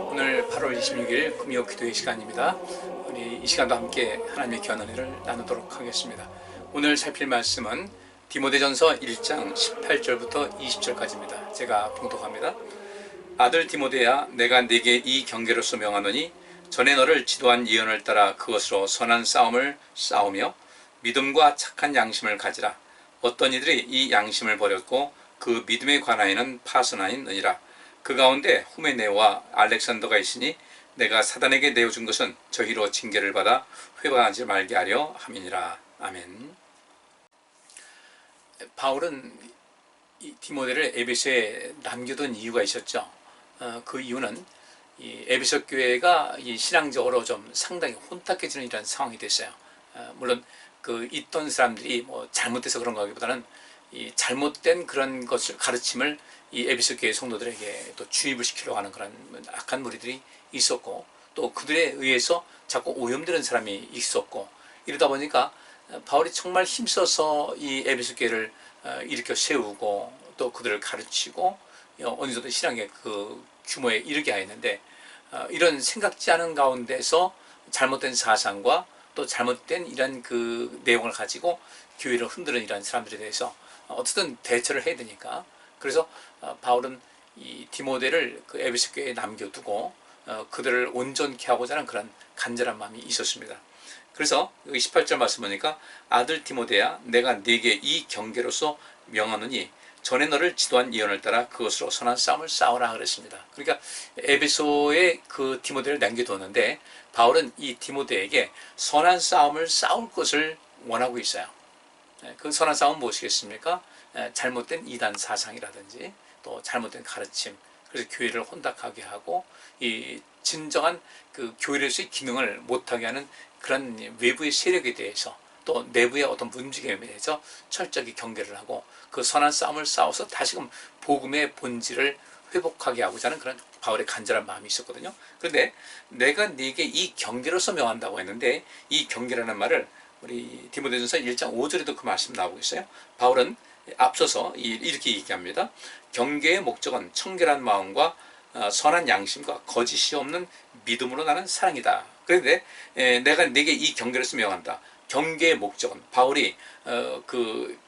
오늘 8월 26일 금요 기도의 시간입니다. 우리 이 시간도 함께 하나님의 귀한 은혜를 나누도록 하겠습니다. 오늘 살필 말씀은 디모데전서 1장 18절부터 20절까지입니다. 제가 봉독합니다. 아들 디모데야, 내가 네게 이 경계로서 명하노니 전에 너를 지도한 예언을 따라 그것으로 선한 싸움을 싸우며 믿음과 착한 양심을 가지라. 어떤 이들이 이 양심을 버렸고 그 믿음에 관하여는 파선하였느니라. 그 가운데 후메네오와 알렉산더가 있으니 내가 사단에게 내어준 것은 저희로 징계를 받아 회방하지 말게 하려 함이니라. 아멘. 바울은 이 디모데를 에베소에 남겨둔 이유가 있었죠. 그 이유는 이 에베소 교회가 이 신앙적으로 좀 상당히 혼탁해지는 이런 상황이 됐어요. 물론 그 있던 사람들이 뭐 잘못돼서 그런 거기보다는 이 잘못된 그런 것을 가르침을 이 에베소 교회 성도들에게 또 주입을 시키려고 하는 그런 악한 무리들이 있었고, 또 그들에 의해서 자꾸 오염되는 사람이 있었고, 이러다 보니까 바울이 정말 힘써서 이 에베소 교회를 일으켜 세우고 또 그들을 가르치고 어느 정도 신앙의 그 규모에 이르게 하였는데, 이런 생각지 않은 가운데서 잘못된 사상과 또 잘못된 이런 그 내용을 가지고 교회를 흔드는 이런 사람들에 대해서 어떻든 대처를 해야 되니까, 그래서 바울은 이 디모데를 그 에베소 교회에 남겨두고 그들을 온전케 하고자 하는 그런 간절한 마음이 있었습니다. 그래서 여기 18절 말씀 보니까 아들 디모데야, 내가 네게 이 경계로서 명하노니 전에 너를 지도한 예언을 따라 그것으로 선한 싸움을 싸우라 그랬습니다. 그러니까 에베소에 그 디모데를 남겨두었는데 바울은 이 디모데에게 선한 싸움을 싸울 것을 원하고 있어요. 그 선한 싸움은 무엇이겠습니까? 잘못된 이단 사상이라든지 또 잘못된 가르침, 그래서 교회를 혼탁하게 하고 이 진정한 그 교회로서의 기능을 못하게 하는 그런 외부의 세력에 대해서 또 내부의 어떤 움직임에 대해서 철저히 경계를 하고 그 선한 싸움을 싸워서 다시금 복음의 본질을 회복하게 하고자 하는 그런 바울의 간절한 마음이 있었거든요. 그런데 내가 네게 이 경계로서 명한다고 했는데, 이 경계라는 말을 우리 디모데전서 1장 5절에도 그 말씀 나오고 있어요. 바울은 앞서서 이렇게 얘기합니다. 경계의 목적은 청결한 마음과 선한 양심과 거짓이 없는 믿음으로 나는 사랑이다. 그런데 내가 네게 이 경계로서 명한다. 경계의 목적은, 바울이 그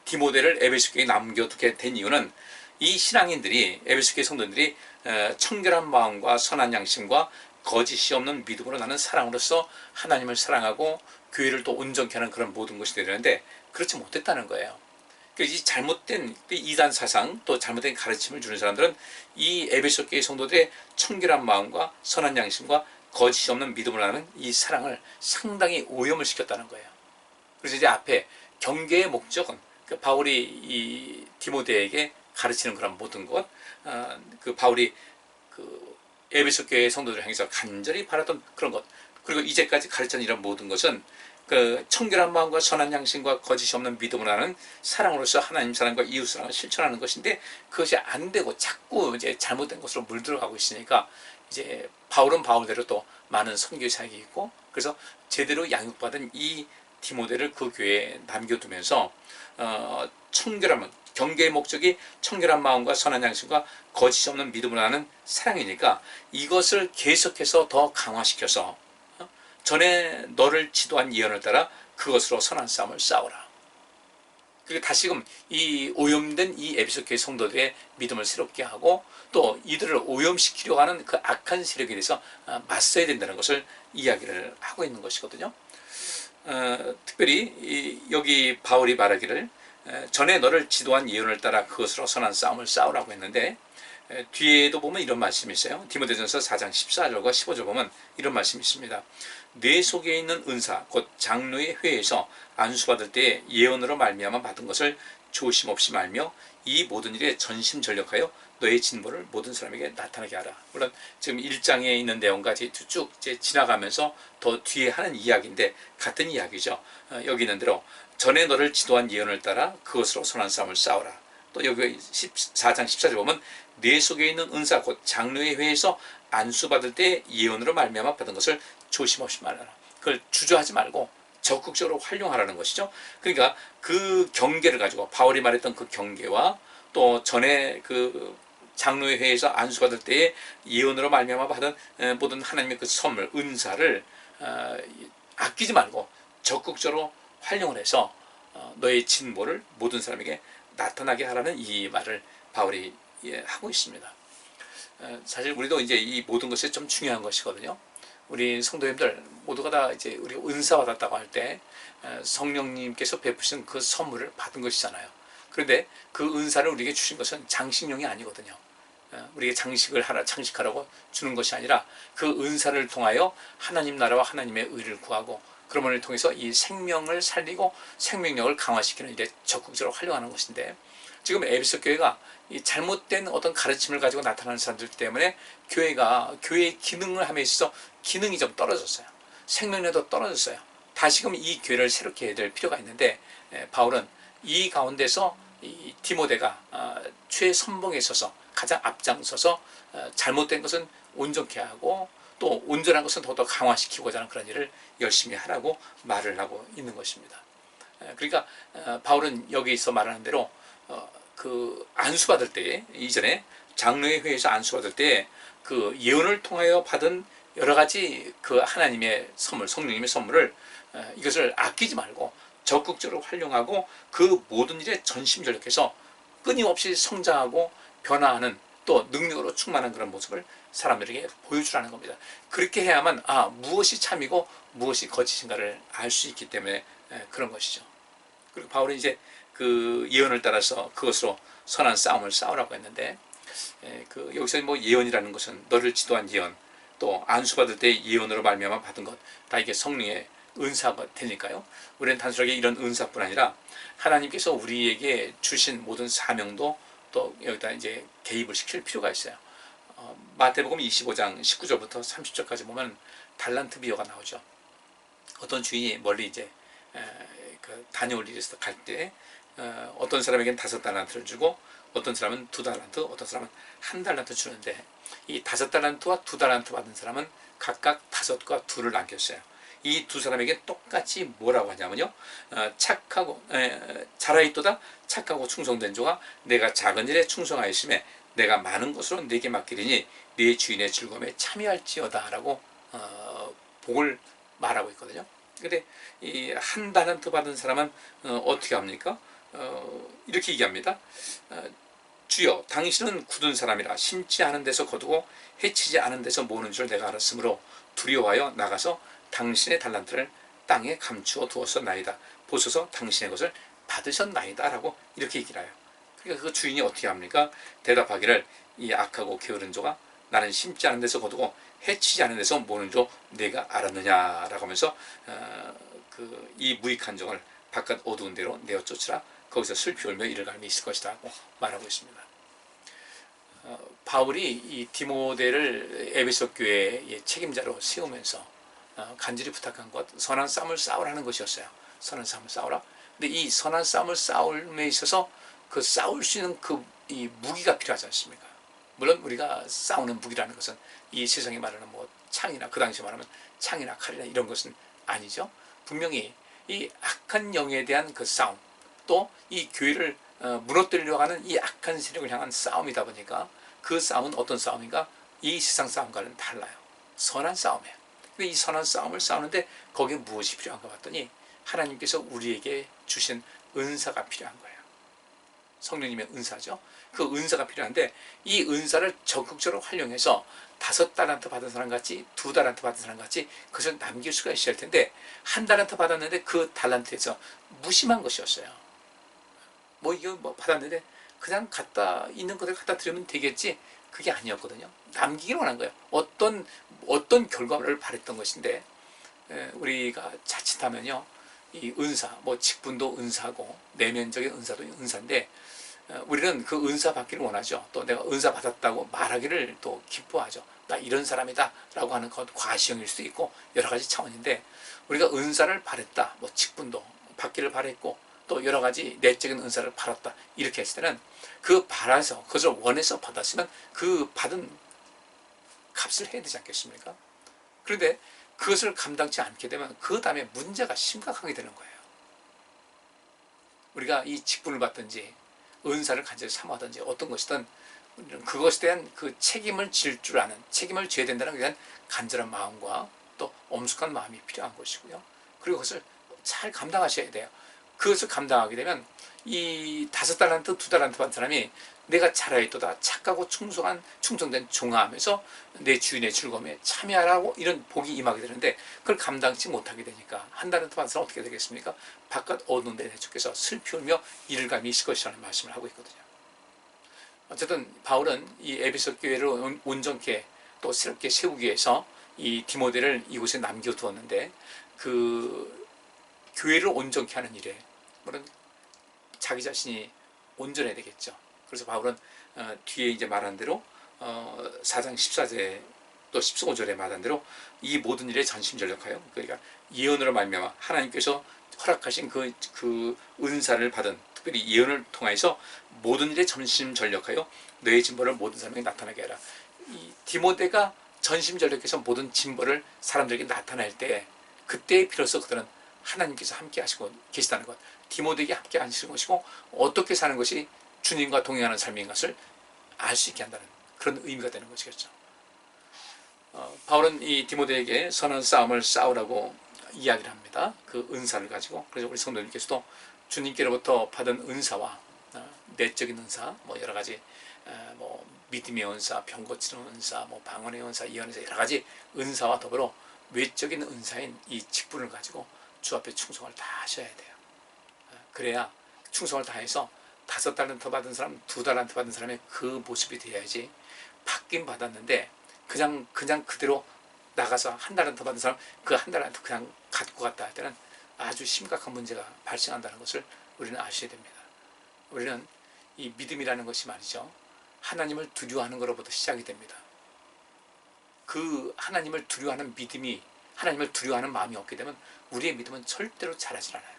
디모데를 에베소 교회에 남겨두게 된 이유는 이 신앙인들이, 에베소 교회 성도들이 청결한 마음과 선한 양심과 거짓이 없는 믿음으로 나는 사랑으로서 하나님을 사랑하고 교회를 또 온전케 하는 그런 모든 것이 되려는데 그렇지 못했다는 거예요. 이 잘못된 이단 사상 또 잘못된 가르침을 주는 사람들은 이 에베소 교회 성도들의 청결한 마음과 선한 양심과 거짓이 없는 믿음을 하는 이 사랑을 상당히 오염을 시켰다는 거예요. 그래서 이제 앞에 경계의 목적은 바울이 이 디모데에게 가르치는 그런 모든 것, 그 바울이 그 에베소 교회 성도들을 향해서 간절히 바랐던 그런 것, 그리고 이제까지 가르치는 이런 모든 것은 그 청결한 마음과 선한 양심과 거짓이 없는 믿음을 하는 사랑으로서 하나님 사랑과 이웃 사랑을 실천하는 것인데, 그것이 안 되고 자꾸 이제 잘못된 것으로 물들어가고 있으니까 이제 바울은 바울대로 또 많은 선교 사역이 있고, 그래서 제대로 양육받은 이 디모데를 그 교회에 남겨두면서 청결한, 경계의 목적이 청결한 마음과 선한 양심과 거짓이 없는 믿음을 하는 사랑이니까 이것을 계속해서 더 강화시켜서 전에 너를 지도한 예언을 따라 그것으로 선한 싸움을 싸우라. 그리고 다시금 이 오염된 이 에베소 교회 성도들의 믿음을 새롭게 하고 또 이들을 오염시키려고 하는 그 악한 세력에 대해서 맞서야 된다는 것을 이야기를 하고 있는 것이거든요. 특별히 여기 바울이 말하기를 전에 너를 지도한 예언을 따라 그것으로 선한 싸움을 싸우라고 했는데, 뒤에도 보면 이런 말씀이 있어요. 디모데전서 4장 14절과 15절 보면 이런 말씀이 있습니다. 내 속에 있는 은사 곧 장로의 회에서 안수받을 때 예언으로 말미암아 받은 것을 조심 없이 말며 이 모든 일에 전심전력하여 너의 진보를 모든 사람에게 나타나게 하라. 물론 지금 1장에 있는 내용까지 쭉 지나가면서 더 뒤에 하는 이야기인데 같은 이야기죠. 여기 있는 대로 전에 너를 지도한 예언을 따라 그것으로 선한 싸움을 싸우라. 또 여기 4장 14절 보면 내 속에 있는 은사 곧 장로의 회에서 안수받을 때 예언으로 말미암아 받은 것을 조심 없이 말하라. 그걸 주저하지 말고 적극적으로 활용하라는 것이죠. 그러니까 그 경계를 가지고 바울이 말했던 그 경계와 또 전에 그 장로의 회에서 안수받을 때에 예언으로 말미암아 받은 모든 하나님의 그 선물, 은사를 아끼지 말고 적극적으로 활용을 해서 너의 진보를 모든 사람에게 나타나게 하라는 이 말을 바울이 하고 있습니다. 사실 우리도 이제 이 모든 것이 좀 중요한 것이거든요. 우리 성도님들 모두가 다 이제 우리 은사 받았다고 할 때 성령님께서 베푸신 그 선물을 받은 것이잖아요. 그런데 그 은사를 우리에게 주신 것은 장식용이 아니거든요. 우리에게 장식하라고 주는 것이 아니라 그 은사를 통하여 하나님 나라와 하나님의 의를 구하고 그러므로 통해서 이 생명을 살리고 생명력을 강화시키는 일에 적극적으로 활용하는 것인데, 지금 에베소 교회가 이 잘못된 어떤 가르침을 가지고 나타나는 사람들 때문에 교회의 기능을 함에 있어서 기능이 좀 떨어졌어요. 생명력도 떨어졌어요. 다시금 이 교회를 새롭게 해야 될 필요가 있는데, 바울은 이 가운데서 이 디모데가 최선봉에 서서 가장 앞장서서 잘못된 것은 온전케 하고 또 온전한 것은 더더 강화시키고자 하는 그런 일을 열심히 하라고 말을 하고 있는 것입니다. 그러니까 바울은 여기서 말하는 대로 그 안수받을 때, 이전에 장로의 회에서 안수받을 때 그 예언을 통하여 받은 여러 가지 그 하나님의 선물, 성령님의 선물을 이것을 아끼지 말고 적극적으로 활용하고 그 모든 일에 전심전력해서 끊임없이 성장하고 변화하는 또 능력으로 충만한 그런 모습을 사람들에게 보여주라는 겁니다. 그렇게 해야만 무엇이 참이고 무엇이 거짓인가를 알 수 있기 때문에 그런 것이죠. 그리고 바울은 이제 그 예언을 따라서 그것으로 선한 싸움을 싸우라고 했는데, 여기서 뭐 예언이라는 것은 너를 지도한 예언, 또 안수받을 때 예언으로 말미암아 받은 것, 다 이게 성령의 은사가 되니까요. 우리는 단순하게 이런 은사뿐 아니라 하나님께서 우리에게 주신 모든 사명도 또 여기다 이제 개입을 시킬 필요가 있어요. 마태복음 25장 19절부터 30절까지 보면 달란트 비유가 나오죠. 어떤 주인이 멀리 이제 다녀올 일이 있어서 갈 때 어떤 사람에게는 5달란트를 주고 어떤 사람은 2달란트, 어떤 사람은 1달란트 주는데, 이 5달란트와 2달란트 받은 사람은 각각 5과 2를 남겼어요. 이 두 사람에게 똑같이 뭐라고 하냐면요, 잘하였도다 착하고 충성된 자가, 내가 작은 일에 충성하였음에 내가 많은 것으로 네게 맡기리니 네 주인의 즐거움에 참여할지어다 라고 복을 말하고 있거든요. 근데 이 1달란트 받은 사람은 어떻게 합니까? 이렇게 얘기합니다. 주여, 당신은 굳은 사람이라 심지 않은 데서 거두고 해치지 않은 데서 모는 줄 내가 알았으므로 두려워하여 나가서 당신의 달란트를 땅에 감추어 두었었나이다. 보소서 당신의 것을 받으셨나이다 라고 이렇게 얘기를 해요. 그러니까 그 주인이 어떻게 합니까? 대답하기를, 이 악하고 게으른 자가 나는 심지 않은 데서 거두고 해치지 않은 데서 모는 줄 내가 알았느냐라고 하면서 이 무익한 종을 바깥 어두운 데로 내어 쫓으라. 거기서 슬피 울며 이를 갈미 있을 것이다 하고 말하고 있습니다. 바울이 이 디모데를 에베소 교회의 책임자로 세우면서 간절히 부탁한 것, 선한 싸움을 싸우라는 것이었어요. 선한 싸움을 싸우라. 근데 이 선한 싸움을 싸움에 있어서 그 싸울 수 있는 이 무기가 필요하지 않습니까? 물론 우리가 싸우는 무기라는 것은 이 세상에 말하는 뭐 창이나, 그 당시 말하면 창이나 칼이나 이런 것은 아니죠. 분명히 이 악한 영에 대한 그 싸움, 또 이 교회를 무너뜨리려고 하는 이 악한 세력을 향한 싸움이다 보니까 그 싸움은 어떤 싸움인가? 이 세상 싸움과는 달라요. 선한 싸움이에요. 근데 이 선한 싸움을 싸우는데 거기에 무엇이 필요한가 봤더니 하나님께서 우리에게 주신 은사가 필요한 거예요. 성령님의 은사죠. 그 은사가 필요한데 이 은사를 적극적으로 활용해서 5달란트 받은 사람 같이 2달란트 받은 사람 같이 그것을 남길 수가 있어야 할 텐데, 1달란트 받았는데 그 달란트에서 무심한 것이었어요. 이거 받았는데 그냥 갖다 있는 것을 갖다 드리면 되겠지, 그게 아니었거든요. 남기기로 한 거예요. 어떤 결과를 바랬던 것인데, 우리가 자칫하면요, 이 은사, 직분도 은사고 내면적인 은사도 은사인데, 우리는 그 은사 받기를 원하죠. 또 내가 은사 받았다고 말하기를 또 기뻐하죠. 나 이런 사람이다 라고 하는 것, 과시형일 수도 있고 여러 가지 차원인데, 우리가 은사를 바랬다, 직분도 받기를 바랬고 또 여러 가지 내적인 은사를 받았다, 이렇게 했을 때는 그 바라서 그것을 원해서 받았으면 그 받은 값을 해야 되지 않겠습니까? 그런데 그것을 감당치 않게 되면 그 다음에 문제가 심각하게 되는 거예요. 우리가 이 직분을 받든지 은사를 간절히 사모하든지 어떤 것이든 그것에 대한 그 책임을 질 줄 아는, 책임을 져야 된다는 것에 대한 간절한 마음과 또 엄숙한 마음이 필요한 것이고요. 그리고 그것을 잘 감당하셔야 돼요. 그것을 감당하게 되면 이 5달란트, 2달란트 받은 사람이 내가 잘하였도다, 착하고 충성된 종하하면서 내 주인의 즐거움에 참여하라고 이런 복이 임하게 되는데, 그걸 감당치 못하게 되니까 1달란트 받은 사람 어떻게 되겠습니까? 바깥 어두운 데 내쫓겨서 슬피 울며 이를 감히 있을 것이라는 말씀을 하고 있거든요. 어쨌든 바울은 이 에베소 교회를 온전케 또 새롭게 세우기 위해서 이 디모데를 이곳에 남겨두었는데, 그 교회를 온전케 하는 일에 물론 자기 자신이 온전해야 되겠죠. 그래서 바울은 뒤에 이제 말한 대로 4장 14절 또 15절에 말한 대로 이 모든 일에 전심전력하여, 그러니까 예언으로 말미암아 하나님께서 허락하신 그 은사를 받은, 특별히 예언을 통해서 모든 일에 전심전력하여 너의 진보를 모든 사람에게 나타나게 하라. 이 디모데가 전심전력해서 모든 진보를 사람들에게 나타낼 때, 그때 비로소 그들은 하나님께서 함께 하시고 계시다는 것, 디모데에게 함께 하시는 것이고 어떻게 사는 것이 주님과 동행하는 삶인 것을 알 수 있게 한다는 그런 의미가 되는 것이겠죠. 바울은 이 디모데에게 선한 싸움을 싸우라고 이야기를 합니다. 그 은사를 가지고. 그래서 우리 성도님께서도 주님께로부터 받은 은사와 내적인 은사, 뭐 여러 가지 뭐 믿음의 은사, 병 고치는 은사, 뭐 방언의 은사, 예언의 은사, 여러 가지 은사와 더불어 외적인 은사인 이 직분을 가지고 주 앞에 충성을 다 하셔야 돼요. 그래야 충성을 다해서 5달란트 받은 사람, 2달란트 받은 사람의 그 모습이 되어야지, 받긴 받았는데 그냥 그대로 나가서 1달란트 받은 사람 그 1달란트 그냥 갖고 갔다 할 때는 아주 심각한 문제가 발생한다는 것을 우리는 아셔야 됩니다. 우리는 이 믿음이라는 것이 말이죠, 하나님을 두려워하는 것로부터 시작이 됩니다. 그 하나님을 두려워하는 믿음이, 하나님을 두려워하는 마음이 없게 되면 우리의 믿음은 절대로 자라질 않아요.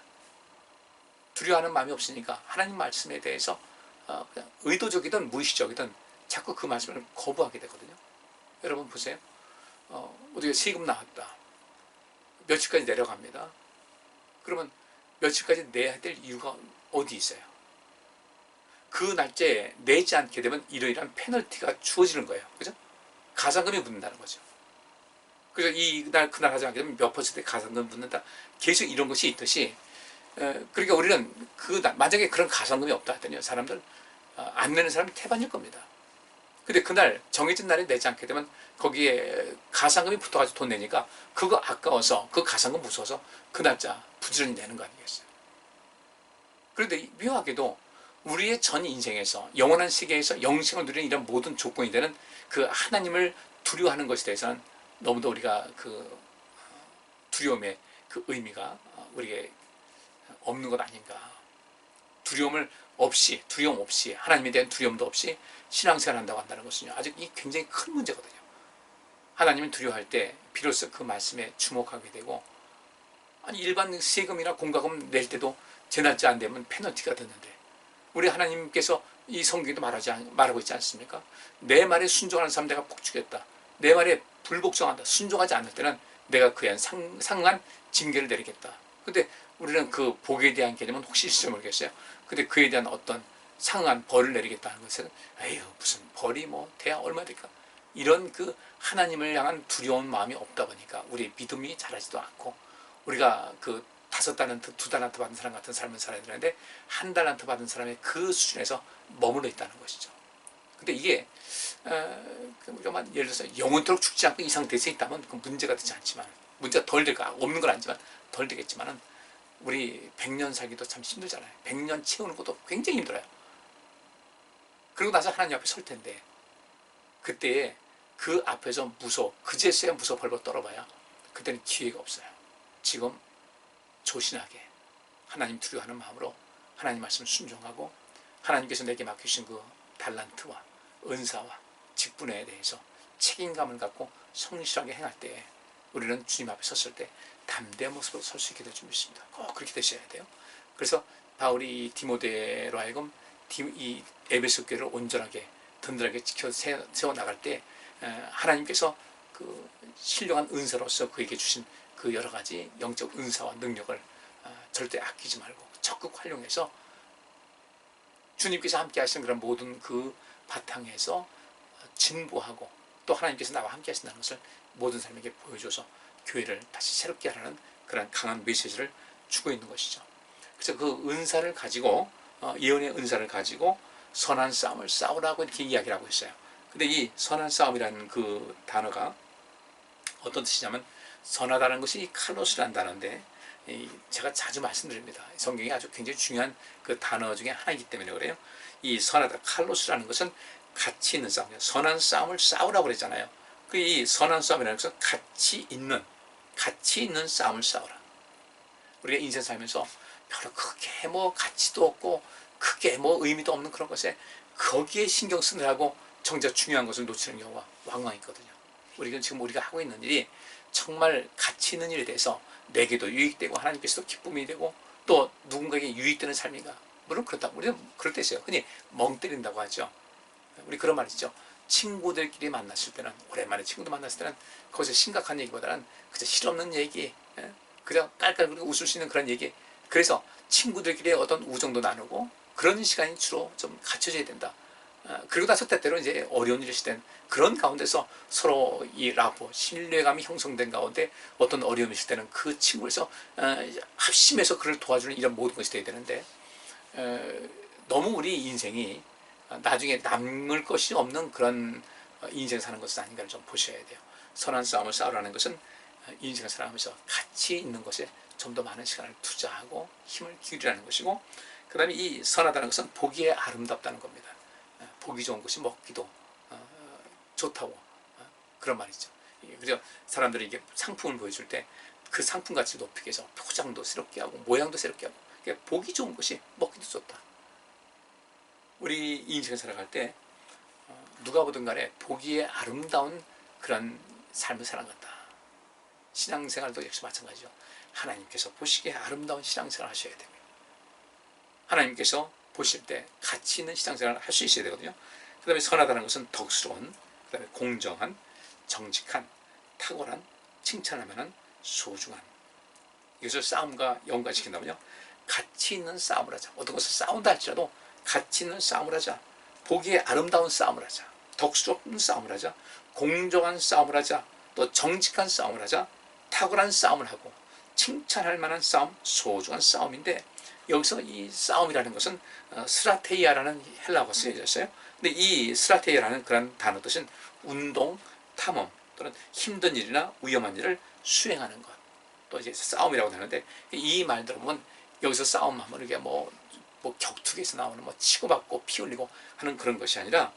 두려워하는 마음이 없으니까 하나님 말씀에 대해서 그냥 의도적이든 무의식적이든 자꾸 그 말씀을 거부하게 되거든요. 여러분 보세요. 어떻게 세금 나왔다, 며칠까지 내려갑니다. 그러면 며칠까지 내야 될 이유가 어디 있어요? 그 날짜에 내지 않게 되면 이러이러한 페널티가 주어지는 거예요. 그죠? 가산금이 붙는다는 거죠. 그래서 그날 하지 않게 되면 몇 퍼센트 가산금이 붙는다, 계속 이런 것이 있듯이, 그러니까 우리는 만약에 그런 가산금이 없다 하더니요, 사람들 안 내는 사람이 태반일 겁니다. 근데 그날 정해진 날에 내지 않게 되면 거기에 가산금이 붙어가지고 돈 내니까 그거 아까워서, 그 가산금 무서워서 그 날짜 부지런히 내는 거 아니겠어요? 그런데 묘하게도 우리의 전 인생에서, 영원한 세계에서 영생을 누리는 이런 모든 조건이 되는 그 하나님을 두려워하는 것에 대해서는 너무도 우리가 그 두려움의 그 의미가 우리에게 없는 것 아닌가. 두려움 없이, 하나님에 대한 두려움도 없이 신앙생활을 한다고 한다는 것은요, 아직 이 굉장히 큰 문제거든요. 하나님을 두려워할 때 비로소 그 말씀에 주목하게 되고, 아니 일반 세금이나 공과금 낼 때도 제 날짜 안 되면 페널티가 듣는데, 우리 하나님께서 이 성경에도 말하고 있지 않습니까? 내 말에 순종하는 사람 내가 복 주겠다. 내 말에 불복종한다, 순종하지 않을 때는 내가 그에 상응한 징계를 내리겠다. 근데 우리는 그 복에 대한 개념은 혹시 있을지 모르겠어요. 근데 그에 대한 어떤 상응한 벌을 내리겠다는 것은, 에휴 무슨 벌이 뭐 돼야 얼마 될까, 이런 그 하나님을 향한 두려운 마음이 없다 보니까 우리 믿음이 자라지도 않고, 우리가 그 5달란트, 2달란트 받은 사람 같은 삶을 살아야 되는데 1달란트 받은 사람의 그 수준에서 머물러 있다는 것이죠. 근데 이게 예를 들어서 영원토록 죽지 않고 이 상태에서 있다면 그 문제가 되지 않지만, 문제가 덜 될까, 없는 건 아니지만 덜 되겠지만은, 우리 100년 살기도 참 힘들잖아요. 100년 채우는 것도 굉장히 힘들어요. 그리고 나서 하나님 앞에 설 텐데, 그때에 그 앞에서 그제서야 무서 벌벌 떨어봐야 그때는 기회가 없어요. 지금 조신하게 하나님 두려워하는 마음으로 하나님 말씀 순종하고, 하나님께서 내게 맡기신 그 달란트와 은사와 직분에 대해서 책임감을 갖고 성실하게 행할 때, 우리는 주님 앞에 섰을 때 담대한 모습으로 설 수 있게 될 줄 믿습니다. 꼭 그렇게 되셔야 돼요. 그래서 바울이 디모데로 하여금 이 에베소 교회를 온전하게 든든하게 지켜 세워 나갈 때, 하나님께서 그 신령한 은사로서 그에게 주신 그 여러 가지 영적 은사와 능력을 절대 아끼지 말고 적극 활용해서 주님께서 함께 하시는 그런 모든 그 바탕에서 진보하고 또 하나님께서 나와 함께 하신다는 것을 모든 사람에게 보여줘서 교회를 다시 새롭게 하라는 그런 강한 메시지를 주고 있는 것이죠. 그래서 그 은사를 가지고 예언의 은사를 가지고 선한 싸움을 싸우라고 이렇게 이야기를 하고 있어요. 근데 이 선한 싸움이라는 그 단어가 어떤 뜻이냐면 선하다는 것이 칼로스라는 단어인데 제가 자주 말씀드립니다. 성경이 아주 굉장히 중요한 그 단어 중에 하나이기 때문에 그래요. 이 선하다 칼로스라는 것은 가치 있는 싸움이에요. 선한 싸움을 싸우라고 그랬잖아요. 이 선한 싸움이라는 것은 가치 있는 싸움을 싸우라. 우리가 인생 살면서 별로 크게 뭐 가치도 없고 크게 뭐 의미도 없는 그런 것에 거기에 신경 쓰느라고 정작 중요한 것을 놓치는 경우가 왕왕 있거든요. 지금 우리가 하고 있는 일이 정말 가치 있는 일에 대해서 내게도 유익되고 하나님께서도 기쁨이 되고 또 누군가에게 유익되는 삶인가. 물론 그렇다. 우리는 그럴 때 있어요. 흔히 멍 때린다고 하죠. 우리 그런 말 있죠. 친구들끼리 만났을 때는, 오랜만에 친구들 만났을 때는 거기서 심각한 얘기보다는 그저 실없는 얘기, 그저 깔깔거리고 웃을 수 있는 그런 얘기. 그래서 친구들끼리 어떤 우정도 나누고 그런 시간이 주로 좀 갖춰져야 된다. 그리고 나서 때때로 이제 어려운 일이 시된 그런 가운데서 서로 이 라보, 신뢰감이 형성된 가운데 어떤 어려움이 있을 때는 그 친구에서 합심해서 그를 도와주는 이런 모든 것이 돼야 되는데 너무 우리 인생이 나중에 남을 것이 없는 그런 인생 사는 것은 아닌가를 좀 보셔야 돼요. 선한 싸움을 싸우라는 것은 인생을 살아가면서 가치 있는 것에 좀 더 많은 시간을 투자하고 힘을 기울이라는 것이고, 그 다음에 이 선하다는 것은 보기에 아름답다는 겁니다. 보기 좋은 것이 먹기도 좋다고 그런 말이죠. 그래서 사람들이 이게 상품을 보여줄 때 그 상품 가치를 높이기 위해서 포장도 새롭게 하고 모양도 새롭게 하고, 그러니까 보기 좋은 것이 먹기도 좋다. 우리 인생을 살아갈 때 누가 보든 간에 보기에 아름다운 그런 삶을 살아간다. 신앙생활도 역시 마찬가지죠. 하나님께서 보시기에 아름다운 신앙생활을 하셔야 됩니다. 하나님께서 보실 때 가치 있는 신앙생활을 할 수 있어야 되거든요. 그 다음에 선하다는 것은 덕스러운, 그 다음에 공정한, 정직한, 탁월한, 칭찬하면 소중한. 이것을 싸움과 연관시킨다면요, 가치 있는 싸움을 하자. 어떤 것을 싸운다 할지라도 가치 있는 싸움을 하자. 보기에 아름다운 싸움을 하자. 덕스러운 싸움을 하자. 공정한 싸움을 하자. 또 정직한 싸움을 하자. 탁월한 싸움을 하고 칭찬할 만한 싸움, 소중한 싸움인데, 여기서 이 싸움이라는 것은 스라테이아라는 헬라어가 쓰여져 있어요. 근데 이 스라테이아라는 그런 단어 뜻은 운동, 탐험 또는 힘든 일이나 위험한 일을 수행하는 것. 또 이제 싸움이라고 하는데, 이 말 들어보면 여기서 싸움하면 이게 뭐 격투기에서 나오는 뭐 치고받고 피 흘리고 하는 그런 것이 아니라,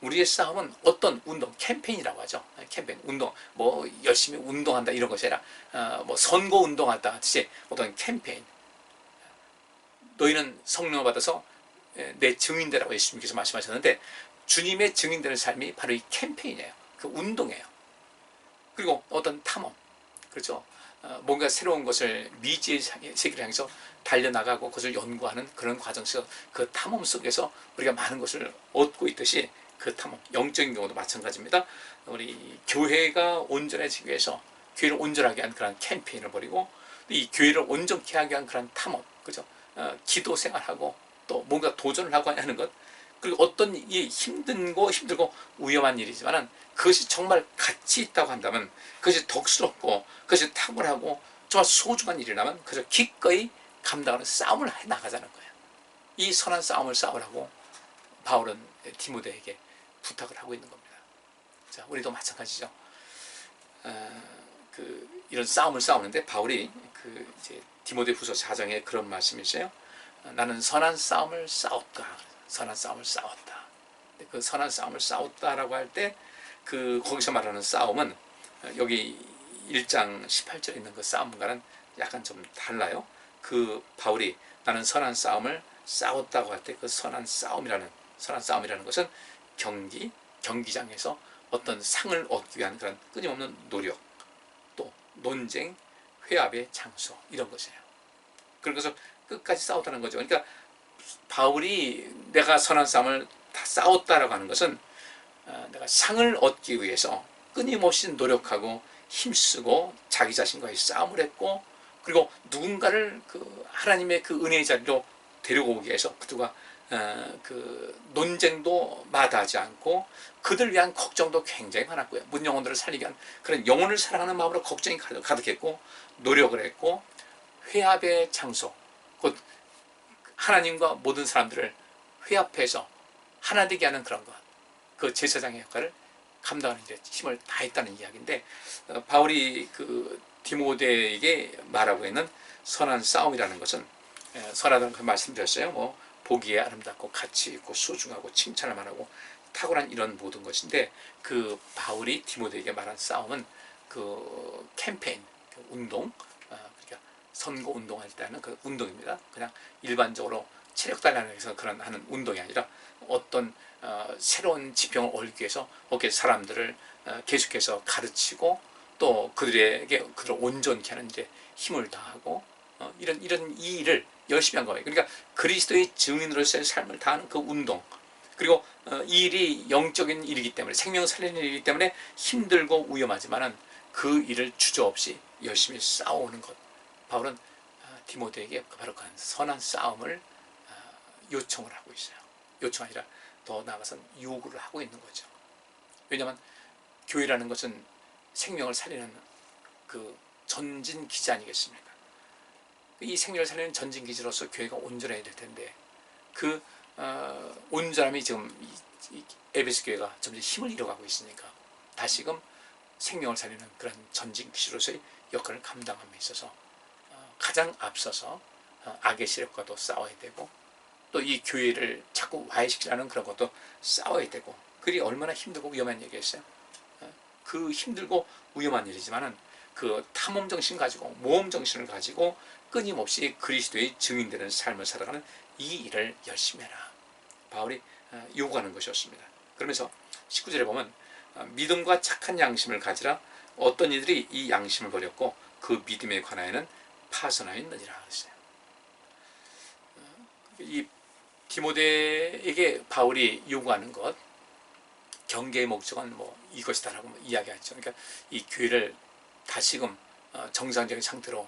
우리의 싸움은 어떤 운동, 캠페인이라고 하죠. 캠페인, 운동, 뭐 열심히 운동한다 이런 것이 아니라 뭐 선거 운동한다 같이 어떤 캠페인. 너희는 성령을 받아서 내 증인되라고 예수님께서 말씀하셨는데, 주님의 증인되는 삶이 바로 이 캠페인이에요. 그 운동이에요. 그리고 어떤 탐험, 그렇죠. 뭔가 새로운 것을 미지의 세계를 향해서 달려나가고 그것을 연구하는 그런 과정에서 그 탐험 속에서 우리가 많은 것을 얻고 있듯이, 그 탐험, 영적인 경우도 마찬가지입니다. 우리 교회가 온전해지기 위해서 교회를 온전하게 한 그런 캠페인을 벌이고, 이 교회를 온전케 하게 한 그런 탐험, 그죠? 기도 생활하고 또 뭔가 도전을 하고 하는 것, 그리고 어떤 이 힘들고 위험한 일이지만은 그것이 정말 가치 있다고 한다면, 그것이 덕스럽고 그것이 탁월하고 정말 소중한 일이라면 그것을 기꺼이 감당하는 싸움을 해 나가자는 거예요. 이 선한 싸움을 싸우라고 바울은 디모데에게 부탁을 하고 있는 겁니다. 자, 우리도 마찬가지죠. 이런 싸움을 싸우는데 바울이 이제 디모데후서 4장에 그런 말씀이 있어요. 나는 선한 싸움을 싸웠다. 선한 싸움을 싸웠다. 그 선한 싸움을 싸웠다라고 할 때 거기서 말하는 싸움은 여기 1장 18절에 있는 그 싸움과는 약간 좀 달라요. 바울이 나는 선한 싸움을 싸웠다고 할 때 그 선한 싸움이라는 것은 경기장에서 어떤 상을 얻기 위한 그런 끊임없는 노력, 또 논쟁, 회합의 장소, 이런 것이에요. 그래서 끝까지 싸웠다는 거죠. 그러니까 바울이 내가 선한 싸움을 다 싸웠다라고 하는 것은 내가 상을 얻기 위해서 끊임없이 노력하고 힘쓰고 자기 자신과의 싸움을 했고, 그리고 누군가를 하나님의 그 은혜의 자리로 데려오기 위해서 그들과 그 논쟁도 마다하지 않고 그들 위한 걱정도 굉장히 많았고요. 문 영혼들을 살리기 위한 그런 영혼을 사랑하는 마음으로 걱정이 가득했고 노력을 했고 회합의 장소, 곧 하나님과 모든 사람들을 회합해서 하나 되게 하는 그런 것, 그 제사장의 역할을 감당하는 데 힘을 다했다는 이야기인데, 바울이 그 디모데에게 말하고 있는 선한 싸움이라는 것은, 선하다는 그 말씀드렸어요. 뭐 보기에 아름답고 가치 있고 소중하고 칭찬을 말하고 탁월한 이런 모든 것인데, 그 바울이 디모데에게 말한 싸움은 그 캠페인, 그 운동, 그러니까 선거 운동할 때 하는 그 운동입니다. 그냥 일반적으로 체력 단련을 위해서 그런 하는 운동이 아니라 어떤 새로운 지평을 올리기 위해서 거기에 사람들을 계속해서 가르치고 또 그들에게 그들을 온전케 하는 데 힘을 다하고 이런 이 일을 열심히 한 거예요. 그러니까 그리스도의 증인으로서의 삶을 다하는 그 운동, 그리고 이 일이 영적인 일이기 때문에, 생명을 살리는 일이기 때문에 힘들고 위험하지만은 그 일을 주저없이 열심히 싸워오는 것, 바울은 디모데에게 바로 그 선한 싸움을 요청을 하고 있어요. 요청 아니라 더 나아가서는 요구를 하고 있는 거죠. 왜냐하면 교회라는 것은 생명을 살리는 그 전진 기지 아니겠습니까? 이 생명을 살리는 전진 기지로서 교회가 온전해야 될 텐데, 그 온전함이 지금 이 에베소 교회가 점점 힘을 잃어가고 있으니까 다시금 생명을 살리는 그런 전진 기지로서의 역할을 감당함에 있어서 가장 앞서서 악의 세력과도 싸워야 되고, 또 이 교회를 자꾸 와해시키려는 그런 것도 싸워야 되고, 그게 얼마나 힘들고 위험한 얘기겠어요. 그 힘들고 위험한 일이지만은 그 탐험 정신 가지고 모험 정신을 가지고 끊임없이 그리스도의 증인되는 삶을 살아가는 이 일을 열심히 해라, 바울이 요구하는 것이었습니다. 그러면서 19절에 보면 믿음과 착한 양심을 가지라. 어떤 이들이 이 양심을 버렸고 그 믿음에 관하여는 파선하였느니라 했어요. 이 디모데에게 바울이 요구하는 것, 경계의 목적은 뭐 이것이다라고 이야기하죠. 그러니까 이 교회를 다시금 정상적인 상태로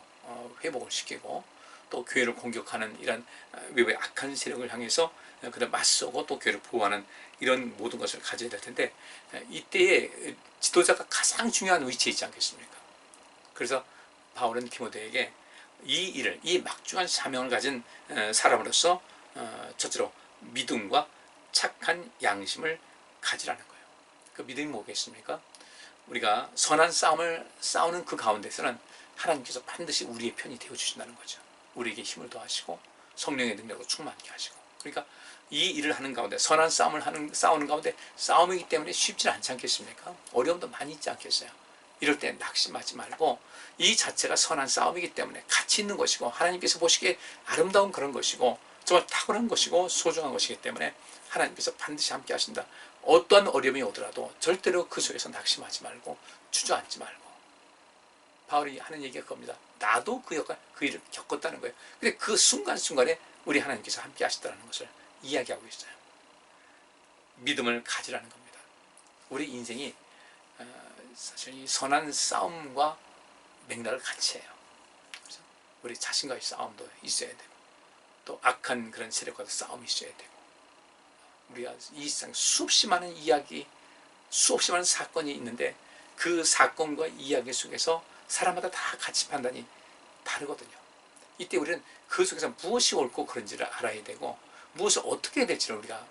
회복을 시키고, 또 교회를 공격하는 이런 외부의 악한 세력을 향해서 그들 맞서고 또 교회를 보호하는 이런 모든 것을 가져야 될 텐데, 이때에 지도자가 가장 중요한 위치에 있지 않겠습니까? 그래서 바울은 디모데에게 이 일을, 이 막중한 사명을 가진 사람으로서 첫째로 믿음과 착한 양심을 가지라는 거예요. 그 믿음이 뭐겠습니까? 우리가 선한 싸움을 싸우는 그 가운데서는 하나님께서 반드시 우리의 편이 되어주신다는 거죠. 우리에게 힘을 더하시고 성령의 능력으로 충만케 하시고, 그러니까 이 일을 하는 가운데, 선한 싸움을 싸우는 가운데, 싸움이기 때문에 쉽지 않지 않겠습니까? 어려움도 많이 있지 않겠어요? 이럴 때 낙심하지 말고, 이 자체가 선한 싸움이기 때문에 가치 있는 것이고 하나님께서 보시기에 아름다운 그런 것이고 정말 탁월한 것이고 소중한 것이기 때문에 하나님께서 반드시 함께 하신다. 어떠한 어려움이 오더라도 절대로 그 속에서 낙심하지 말고 주저앉지 말고. 바울이 하는 얘기가 그겁니다. 나도 그 일을 겪었다는 거예요. 근데 그 순간순간에 우리 하나님께서 함께 하시다는 것을 이야기하고 있어요. 믿음을 가지라는 겁니다. 우리 인생이 사실 이 선한 싸움과 맥락을 같이 해요. 그래서 우리 자신과의 싸움도 있어야 되고, 또 악한 그런 세력과도 싸움이 있어야 되고, 우리가 이 세상 수없이 많은 이야기, 수없이 많은 사건이 있는데 그 사건과 이야기 속에서 사람마다 다 가치 판단이 다르거든요. 이때 우리는 그 속에서 무엇이 옳고 그른지를 알아야 되고, 무엇을 어떻게 해야 될지를 우리가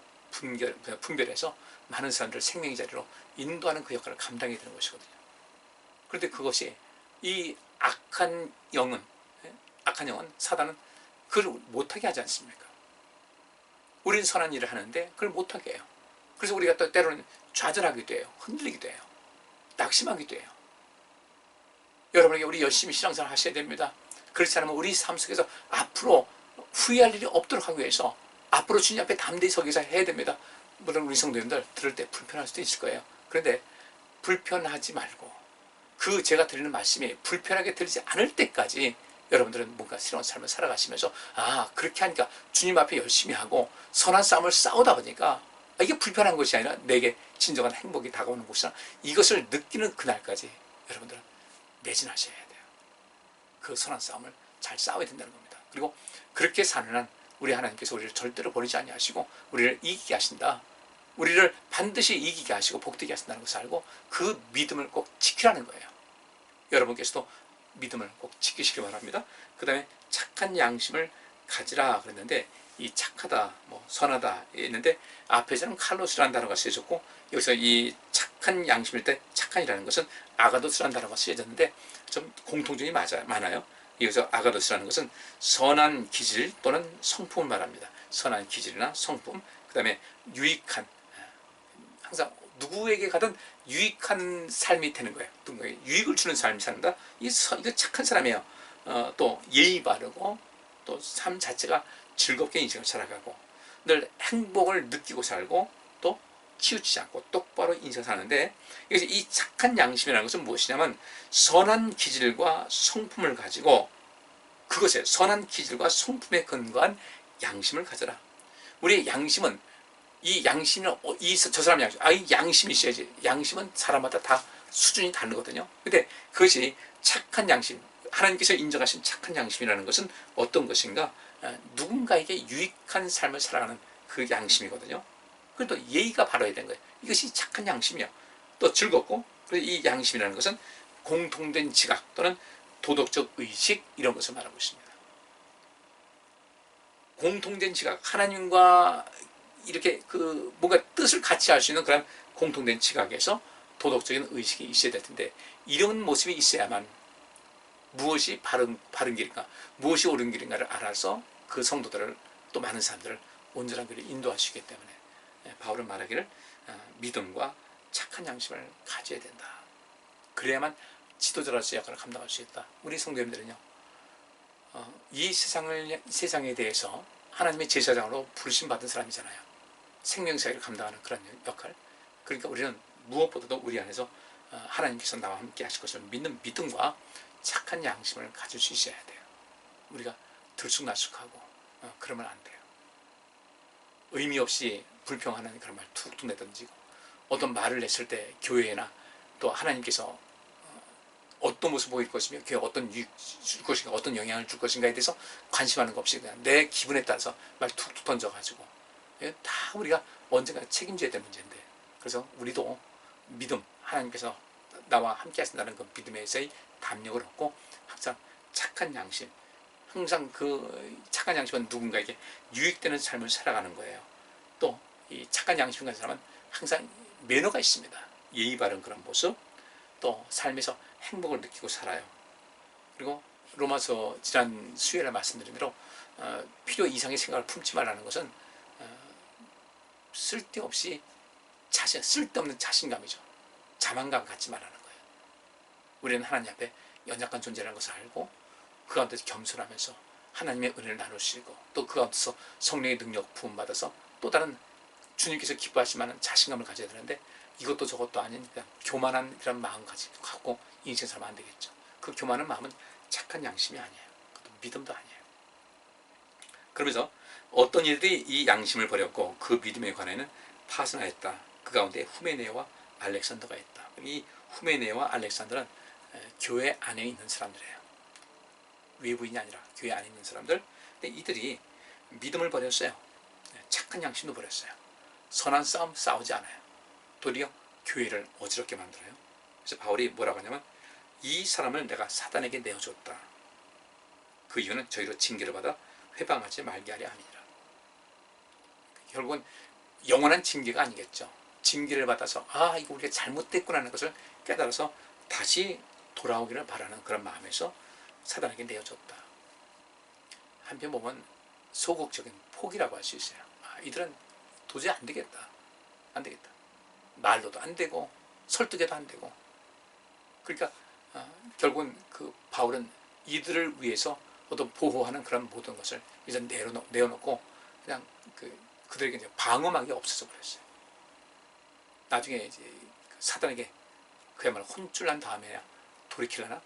분별해서 많은 사람들을 생명의 자리로 인도하는 그 역할을 감당해야 되는 것이거든요. 그런데 그것이 이 악한 영은 사단은 그걸 못하게 하지 않습니까? 우리는 선한 일을 하는데 그걸 못하게 해요. 그래서 우리가 또 때로는 좌절하기도 해요. 흔들리기도 해요. 낙심하기도 해요. 여러분에게 우리 열심히 신앙생활 하셔야 됩니다. 그렇지 않으면 우리 삶 속에서 앞으로 후회할 일이 없도록 하기 위해서 앞으로 주님 앞에 담대히 서기 위해서 해야 됩니다. 물론 우리 성도님들 들을 때 불편할 수도 있을 거예요. 그런데 불편하지 말고, 그 제가 드리는 말씀이 불편하게 들리지 않을 때까지 여러분들은 뭔가 새로운 삶을 살아가시면서 그렇게 하니까 주님 앞에 열심히 하고 선한 싸움을 싸우다 보니까 이게 불편한 것이 아니라 내게 진정한 행복이 다가오는 것이나, 이것을 느끼는 그날까지 여러분들은 매진하셔야 돼요. 그 선한 싸움을 잘 싸워야 된다는 겁니다. 그리고 그렇게 사는 한 우리 하나님께서 우리를 절대로 버리지 아니하시고 우리를 이기게 하신다. 우리를 반드시 이기게 하시고 복되게 하신다는 것을 알고 그 믿음을 꼭 지키라는 거예요. 여러분께서도 믿음을 꼭 지키시기 바랍니다. 그 다음에 착한 양심을 가지라 그랬는데, 이 착하다, 선하다 있는데 앞에서는 칼로스라는 단어가 쓰여졌고, 여기서 이 착한 양심일 때 착한이라는 것은 아가도스라는 단어가 쓰여졌는데 좀 공통점이 많아요. 여기서 아가도스라는 것은 선한 기질 또는 성품을 말합니다. 선한 기질이나 성품, 그 다음에 유익한, 항상 누구에게 가든 유익한 삶이 되는 거예요. 누군가에게 유익을 주는 삶이 산다. 이거 착한 사람이에요. 또 예의 바르고 또 삶 자체가 즐겁게 인생을 살아가고 늘 행복을 느끼고 살고 또 치우치지 않고 똑바로 인생 사는데, 여기서 이 착한 양심이라는 것은 무엇이냐면 선한 기질과 성품을 가지고 그것에 선한 기질과 성품에 근거한 양심을 가져라. 우리의 양심은 이 양심은 저 사람 양심, 이 양심이 있어야지. 양심은 사람마다 다 수준이 다르거든요. 근데 그것이 착한 양심, 하나님께서 인정하신 착한 양심이라는 것은 어떤 것인가? 누군가에게 유익한 삶을 살아가는 그 양심이거든요. 그리고 또 예의가 바라야 되는 거예요. 이것이 착한 양심이요. 또 즐겁고, 그래서 이 양심이라는 것은 공통된 지각 또는 도덕적 의식, 이런 것을 말하고 있습니다. 공통된 지각, 하나님과 이렇게 뭔가 뜻을 같이 할 수 있는 그런 공통된 지각에서 도덕적인 의식이 있어야 될 텐데, 이런 모습이 있어야만 무엇이 바른 길인가, 무엇이 옳은 길인가를 알아서 그 성도들을, 또 많은 사람들을 온전한 길을 인도하시기 때문에 바울은 말하기를 믿음과 착한 양심을 가져야 된다. 그래야만 지도자로서 역할을 감당할 수 있다. 우리 성도님들은요, 이 세상에 대해서 하나님의 제사장으로 부르심받은 사람이잖아요. 생명사회를 감당하는 그런 역할. 그러니까 우리는 무엇보다도 우리 안에서 하나님께서 나와 함께 하실 것을 믿는 믿음과 착한 양심을 가질 수 있어야 돼요. 우리가 들쑥날쑥하고 그러면 안 돼요. 의미 없이 불평하는 그런 말 툭툭 내던지고, 어떤 말을 했을 때 교회나 또 하나님께서 어떤 모습 보일 것이며 교회에 어떤 유익 줄 것인가, 어떤 영향을 줄 것인가에 대해서 관심하는 것 없이 그냥 내 기분에 따라서 말 툭툭 던져가지고, 다 우리가 언젠가 책임져야 될 문제인데, 그래서 우리도 믿음, 하나님께서 나와 함께 하신다는 그 믿음에서의 담력을 얻고 항상 착한 양심, 항상 그 착한 양심은 누군가에게 유익되는 삶을 살아가는 거예요. 또 이 착한 양심을 가진 사람은 항상 매너가 있습니다. 예의 바른 그런 모습, 또 삶에서 행복을 느끼고 살아요. 그리고 로마서 지난 수요일에 말씀드린 대로 필요 이상의 생각을 품지 말라는 것은 쓸데없이 쓸데없는 자신감이죠. 자만감 갖지 말라는 거예요. 우리는 하나님 앞에 연약한 존재라는 것을 알고 그 가운데서 겸손하면서 하나님의 은혜를 나누시고, 또 그 가운데서 성령의 능력 부음받아서 또 다른 주님께서 기뻐하실 만한 자신감을 가져야 되는데, 이것도 저것도 아닌 그냥 교만한 그런 마음 갖고 인생 살면 안 되겠죠. 그 교만한 마음은 착한 양심이 아니에요. 그것도 믿음도 아니에요. 그러면서 어떤 이들이 이 양심을 버렸고 그 믿음에 관해는 파선하였다. 그 가운데 후메네와 알렉산더가 있다. 이 후메네와 알렉산더는 교회 안에 있는 사람들이에요. 외부인이 아니라 교회 안에 있는 사람들. 근데 이들이 믿음을 버렸어요. 착한 양심도 버렸어요. 선한 싸움 싸우지 않아요. 도리어 교회를 어지럽게 만들어요. 그래서 바울이 뭐라고 하냐면, 이 사람을 내가 사단에게 내어줬다. 그 이유는 저희로 징계를 받아 회방하지 말게 하려 함이니라. 결국은 영원한 징계가 아니겠죠. 징계를 받아서 이거 우리가 잘못됐구나라는 것을 깨달아서 다시 돌아오기를 바라는 그런 마음에서 사단에게 내어줬다. 한편 보면 소극적인 포기라고 할 수 있어요. 이들은 도저히 안 되겠다. 말로도 안 되고 설득해도 안 되고. 그러니까 결국은 그 바울은 이들을 위해서 어떤 보호하는 그런 모든 것을 이제 내어놓고 그냥 그들에게 이제 방어막이 없어져 버렸어요. 나중에 이제 사단에게 그야말로 혼쭐난 다음에야 돌이키려나?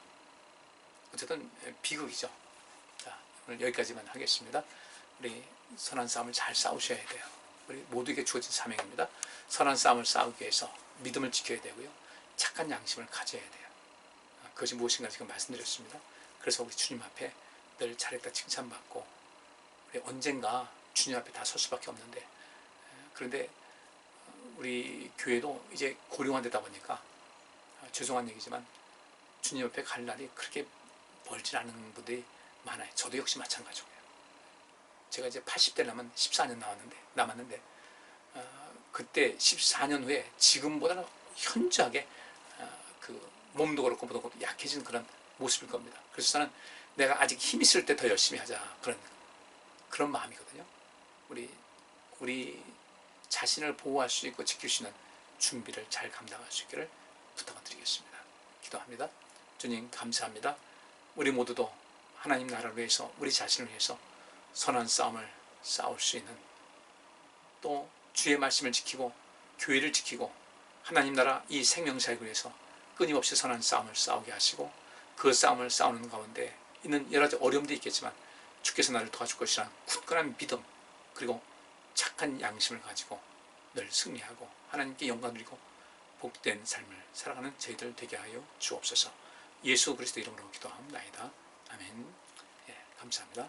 어쨌든 비극이죠. 자, 오늘 여기까지만 하겠습니다. 우리 선한 싸움을 잘 싸우셔야 돼요. 우리 모두에게 주어진 사명입니다. 선한 싸움을 싸우기 위해서 믿음을 지켜야 되고요. 착한 양심을 가져야 돼요. 그것이 무엇인가 지금 말씀드렸습니다. 그래서 우리 주님 앞에 늘 잘했다 칭찬받고 우리 언젠가 주님 앞에 다 설 수밖에 없는데, 그런데 우리 교회도 이제 고령화 되다 보니까 죄송한 얘기지만 주님 옆에 갈 날이 그렇게 멀지 않은 분들이 많아요. 저도 역시 마찬가지고요. 제가 이제 80대 남은 14년 남았는데 그때 14년 후에 지금보다는 현저하게 그 몸도 그렇고 뭐도 그렇고 약해진 그런 모습일 겁니다. 그래서 저는 내가 아직 힘 있을 때 더 열심히 하자, 그런 마음이거든요. 우리 자신을 보호할 수 있고 지킬 수 있는 준비를 잘 감당할 수 있기를 부탁을 드리겠습니다. 기도합니다. 주님 감사합니다. 우리 모두도 하나님 나라를 위해서, 우리 자신을 위해서 선한 싸움을 싸울 수 있는, 또 주의 말씀을 지키고 교회를 지키고 하나님 나라 이 생명사역을 위해서 끊임없이 선한 싸움을 싸우게 하시고, 그 싸움을 싸우는 가운데 있는 여러 가지 어려움도 있겠지만 주께서 나를 도와줄 것이라는 굳건한 믿음, 그리고 착한 양심을 가지고 늘 승리하고 하나님께 영광 드리고 복된 삶을 살아가는 저희들 되게 하여 주옵소서. 예수 그리스도 이름으로 기도하옵나이다. 아멘. 예, 감사합니다.